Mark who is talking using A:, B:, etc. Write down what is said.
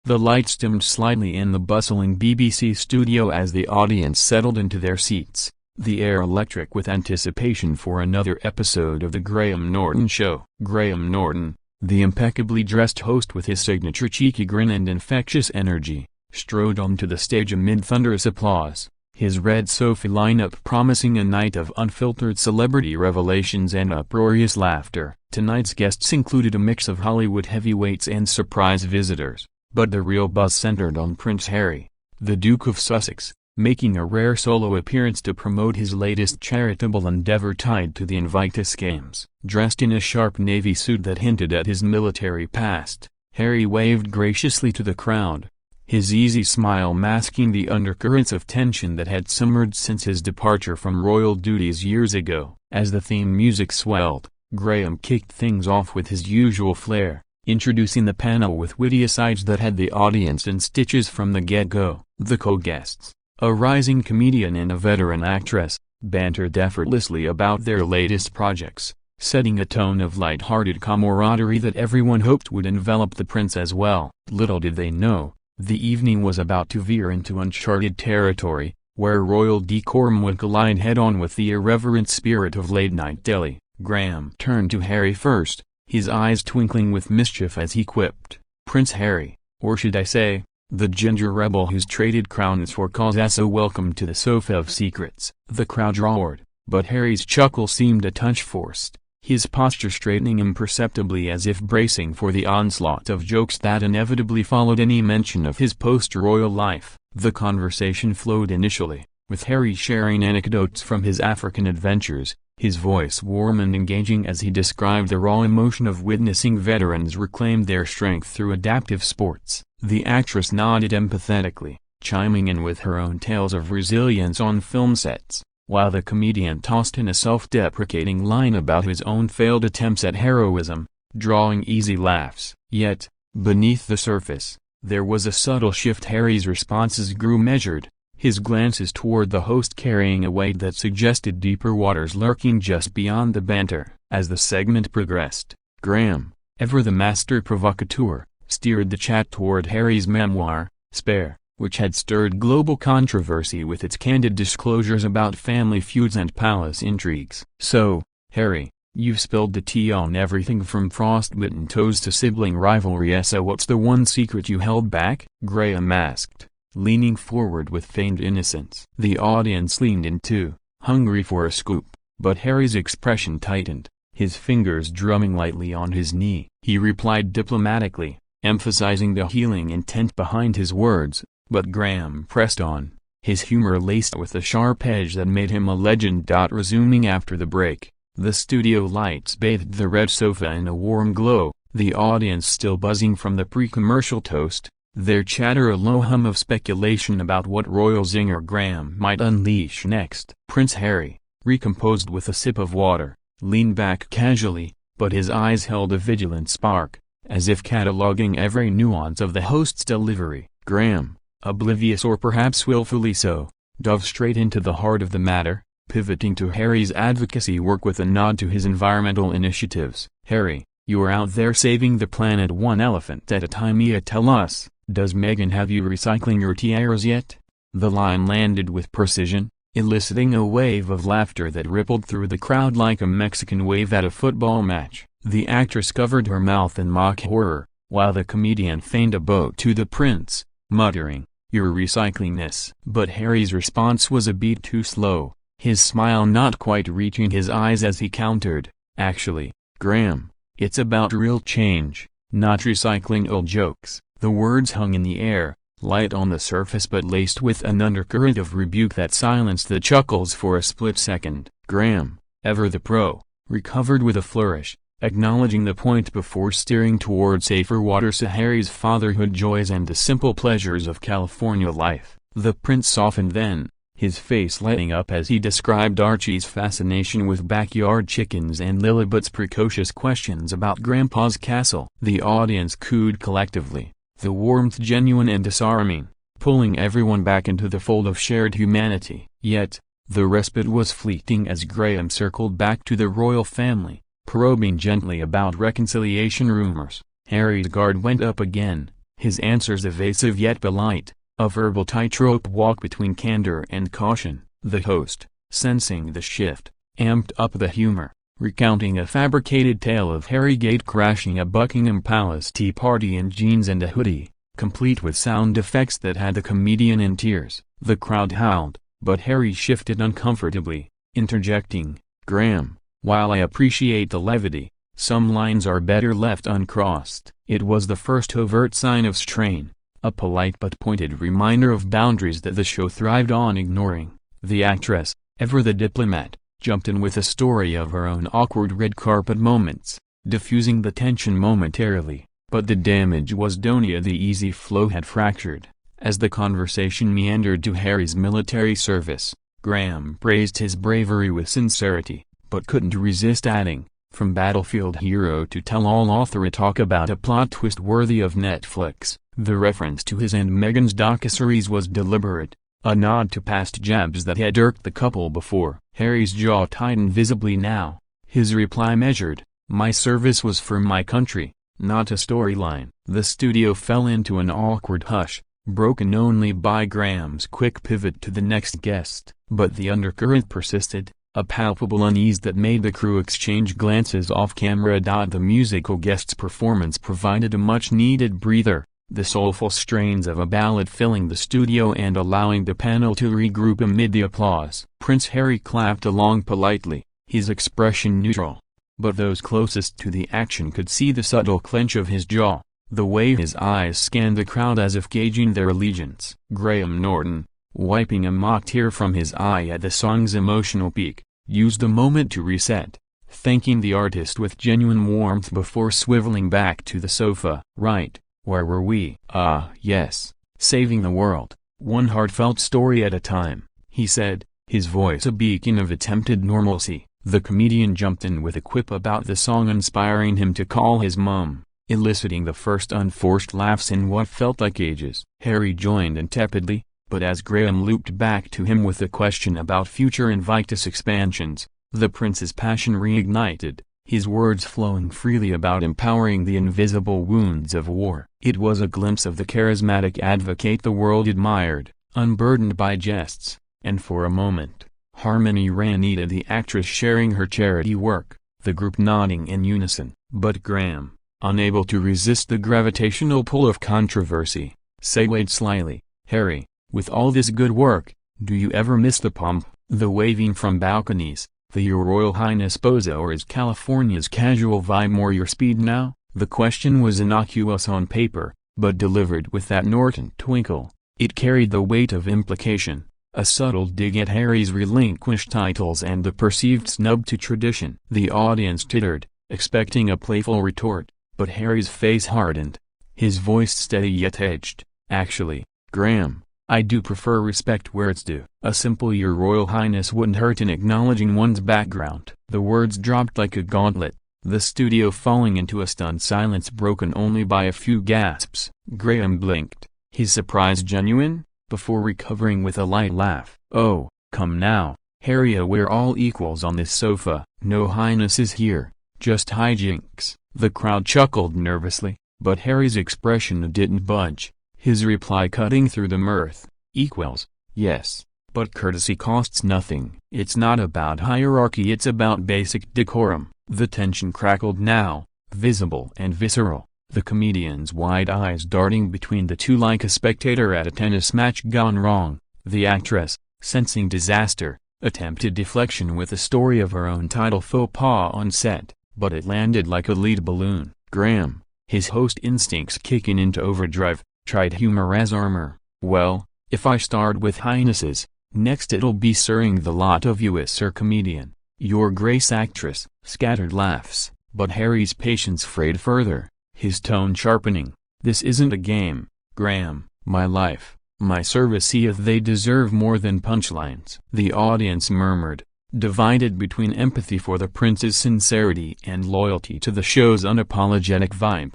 A: The lights dimmed slightly in the bustling BBC studio as the audience settled into their seats, the air electric with anticipation for another episode of The Graham Norton Show. Graham Norton, the impeccably dressed host with his signature cheeky grin and infectious energy, strode onto the stage amid thunderous applause, his red sofa lineup promising a night of unfiltered celebrity revelations and uproarious laughter. Tonight's guests included a mix of Hollywood heavyweights and surprise visitors, but the real buzz centered on Prince Harry, the Duke of Sussex, making a rare solo appearance to promote his latest charitable endeavor tied to the Invictus Games. Dressed in a sharp navy suit that hinted at his military past, Harry waved graciously to the crowd, his easy smile masking the undercurrents of tension that had simmered since his departure from royal duties years ago. As the theme music swelled, Graham kicked things off with his usual flair, introducing the panel with witty asides that had the audience in stitches from the get-go. The co-guests, a rising comedian and a veteran actress, bantered effortlessly about their latest projects, setting a tone of light-hearted camaraderie that everyone hoped would envelop the prince as well. Little did they know, the evening was about to veer into uncharted territory, where royal decorum would collide head-on with the irreverent spirit of late-night Delhi. Graham turned to Harry first, his eyes twinkling with mischief as he quipped, "Prince Harry, or should I say, the ginger rebel who's traded crowns for cause, welcome to the sofa of secrets." The crowd roared, but Harry's chuckle seemed a touch forced, his posture straightening imperceptibly as if bracing for the onslaught of jokes that inevitably followed any mention of his post-royal life. The conversation flowed initially, with Harry sharing anecdotes from his African adventures, his voice warm and engaging as he described the raw emotion of witnessing veterans reclaim their strength through adaptive sports. The actress nodded empathetically, chiming in with her own tales of resilience on film sets, while the comedian tossed in a self-deprecating line about his own failed attempts at heroism, drawing easy laughs. Yet, beneath the surface, there was a subtle shift. Harry's responses grew measured, his glances toward the host carrying a weight that suggested deeper waters lurking just beyond the banter. As the segment progressed, Graham, ever the master provocateur, steered the chat toward Harry's memoir, Spare, which had stirred global controversy with its candid disclosures about family feuds and palace intrigues. "So, Harry, you've spilled the tea on everything from frostbitten toes to sibling rivalry, so what's the one secret you held back?" Graham asked, leaning forward with feigned innocence. The audience leaned in too, hungry for a scoop, but Harry's expression tightened, his fingers drumming lightly on his knee. He replied diplomatically, emphasizing the healing intent behind his words, but Graham pressed on, his humor laced with a sharp edge that made him a legend. Resuming after the break, the studio lights bathed the red sofa in a warm glow, the audience still buzzing from the pre-commercial toast, their chatter a low hum of speculation about what royal zinger Graham might unleash next. Prince Harry, recomposed with a sip of water, leaned back casually, but his eyes held a vigilant spark, as if cataloging every nuance of the host's delivery. Graham, oblivious or perhaps willfully so, dove straight into the heart of the matter, pivoting to Harry's advocacy work with a nod to his environmental initiatives. "Harry, you're out there saving the planet one elephant at a time. Tell us, does Meghan have you recycling your tiaras yet?" The line landed with precision, eliciting a wave of laughter that rippled through the crowd like a Mexican wave at a football match. The actress covered her mouth in mock horror, while the comedian feigned a bow to the prince, muttering, "You're recycling this." But Harry's response was a beat too slow, his smile not quite reaching his eyes as he countered, "Actually, Graham, it's about real change, not recycling old jokes." The words hung in the air, light on the surface but laced with an undercurrent of rebuke that silenced the chuckles for a split second. Graham, ever the pro, recovered with a flourish, acknowledging the point before steering toward safer waters to Harry's fatherhood joys and the simple pleasures of California life. The prince softened then, his face lighting up as he described Archie's fascination with backyard chickens and Lilibut's precocious questions about Grandpa's castle. The audience cooed collectively, the warmth genuine and disarming, pulling everyone back into the fold of shared humanity. Yet, the respite was fleeting as Graham circled back to the royal family, probing gently about reconciliation rumors. Harry's guard went up again, his answers evasive yet polite, a verbal tightrope walk between candor and caution. The host, sensing the shift, amped up the humor, recounting a fabricated tale of Harrygate crashing a Buckingham Palace tea party in jeans and a hoodie, complete with sound effects that had the comedian in tears. The crowd howled, but Harry shifted uncomfortably, interjecting, "Graham, while I appreciate the levity, some lines are better left uncrossed." It was the first overt sign of strain, a polite but pointed reminder of boundaries that the show thrived on ignoring. The actress, ever the diplomat, jumped in with a story of her own awkward red carpet moments, diffusing the tension momentarily, but the damage was done. The easy flow had fractured. As the conversation meandered to Harry's military service, Graham praised his bravery with sincerity, but couldn't resist adding, "From battlefield hero to tell-all author, a talk about a plot twist worthy of Netflix." The reference to his and Meghan's docuseries was deliberate, a nod to past jabs that had irked the couple before. Harry's jaw tightened visibly now, his reply measured, "My service was for my country, not a storyline." The studio fell into an awkward hush, broken only by Graham's quick pivot to the next guest. But the undercurrent persisted, a palpable unease that made the crew exchange glances off-camera. The musical guest's performance provided a much-needed breather, the soulful strains of a ballad filling the studio and allowing the panel to regroup amid the applause. Prince Harry clapped along politely, his expression neutral. But those closest to the action could see the subtle clench of his jaw, the way his eyes scanned the crowd as if gauging their allegiance. Graham Norton, wiping a mock tear from his eye at the song's emotional peak, used the moment to reset, thanking the artist with genuine warmth before swiveling back to the sofa. "Right, where were we?" "Ah, yes, saving the world, one heartfelt story at a time," he said, his voice a beacon of attempted normalcy. The comedian jumped in with a quip about the song inspiring him to call his mum, eliciting the first unforced laughs in what felt like ages. Harry joined in tepidly, but as Graham looped back to him with a question about future Invictus expansions, the prince's passion reignited, his words flowing freely about empowering the invisible wounds of war. It was a glimpse of the charismatic advocate the world admired, unburdened by jests, and for a moment, harmony ran. The actress sharing her charity work, the group nodding in unison. But Graham, unable to resist the gravitational pull of controversy, segued slyly, "Harry, with all this good work, do you ever miss the pomp, the waving from balconies, the Your Royal Highness pose, or is California's casual vibe more your speed now?" The question was innocuous on paper, but delivered with that Norton twinkle, it carried the weight of implication, a subtle dig at Harry's relinquished titles and the perceived snub to tradition. The audience tittered, expecting a playful retort, but Harry's face hardened, his voice steady yet edged. "Actually, Graham, I do prefer respect where it's due. A simple Your Royal Highness wouldn't hurt in acknowledging one's background." The words dropped like a gauntlet, the studio falling into a stunned silence broken only by a few gasps. Graham blinked, his surprise genuine, before recovering with a light laugh. "Oh, come now, Harry, we're all equals on this sofa. No highnesses here, just hijinks." The crowd chuckled nervously, but Harry's expression didn't budge, his reply cutting through the mirth. "Equals, yes, but courtesy costs nothing. It's not about hierarchy, it's about basic decorum." The tension crackled now, visible and visceral, the comedian's wide eyes darting between the two like a spectator at a tennis match gone wrong. The actress, sensing disaster, attempted deflection with a story of her own title faux pas on set, but it landed like a lead balloon. Graham, his host instincts kicking into overdrive, tried humor as armor. "Well, if I starred with highnesses, next it'll be sirring the lot of you, sir comedian, your grace actress." Scattered laughs, but Harry's patience frayed further, his tone sharpening. "This isn't a game, Graham. My life, my service, see if they deserve more than punchlines." The audience murmured, divided between empathy for the prince's sincerity and loyalty to the show's unapologetic vibe.